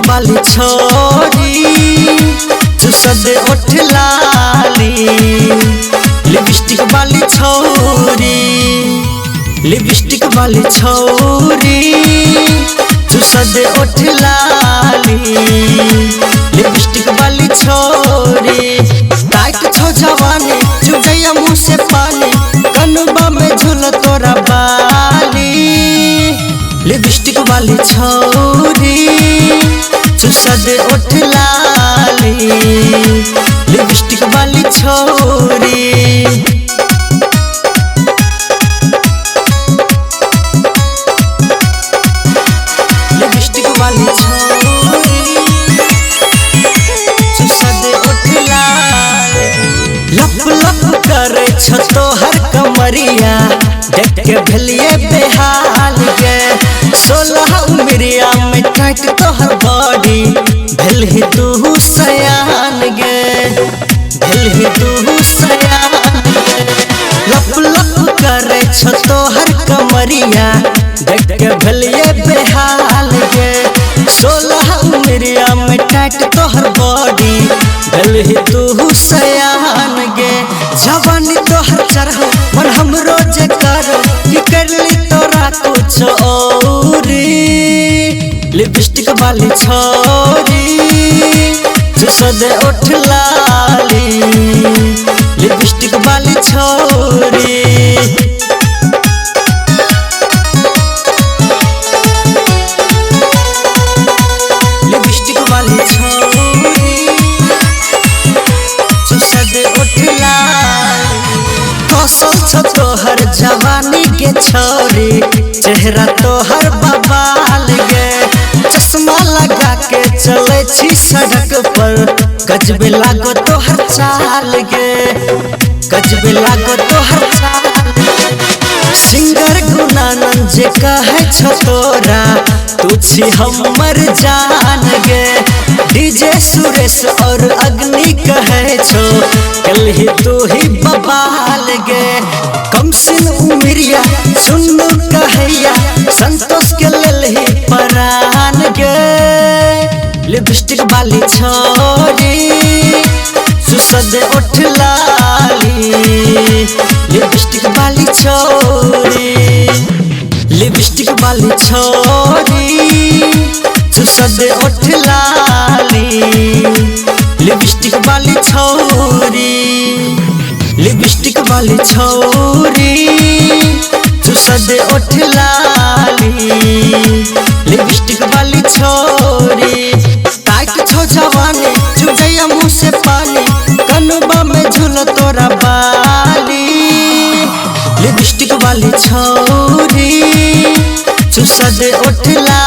वाली छोरी चुसद ओठ लाली। लिपस्टिक वाली छोरी लिपस्टिक वाली छोरी चुसद ओठ लाली। लिपस्टिक वाली छोरी टाइट छो जवानी चुगैया मुँह से पानी कनुबा में झूल तोरा बाली। लिपस्टिक वाली छोरी चुसद ओठ लाली। लिपस्टिक वाली छोरी लिपस्टिक वाली छोरी चुसद ओठ लाली। लप लप करे छ तोहर कमरिया देख के भेलिए बेहाल गे। 16 उमरिया में टाइट तोहर बॉडी भेलही तू सयान गे भेलही तू सयान गे। लप लप करे छ तोहर कमरिया देख के भेलिए बेहाल गे। 16 उमरिया में टाइट तोहर बॉडी भेलही तू सयान गे। जवानी तोहर चढ़ो मन हम रोज करो कि करली तोरा कुछ औरी। लिपस्टिक वाली छोरी चुसद ओठ लाली। लिपस्टिक वाली छोरी लिपस्टिक वाली छोरी चुसद ओठ लाली। कौशल छ तोहर जवानी के छोरी चेहरा तोहर बवाल गे। चश्मा लगा के चले छी सड़क पर गजबे लागो तोहर चाल गे गजबे लागो तोहर चाल। सिंगर गुणानंद जे कहे छ तोरा तू छी हमर जान गे। डीजे सुरेश और अग्नि कहे छो कलही तू ही बवाल गे। कम सिन उमरिया सुन्नु कहैया संतोष के लेलही परान गे। लिपस्टिक वाली छोरी चुसद ओठ लाली। लिपस्टिक वाली छोरी लिपस्टिक वाली छोरी चुसद ओठ लाली। लिपस्टिक वाली छोरी लिपस्टिक वाली छोरी चुसद ओठ लाली। लिपस्टिक वाली छोरी टाइट छो जवानी चुगैया मुँह से पानी कनुबा में झूल तोरा बाली। लिपस्टिक वाली छोरी चुसद ओठ लाली।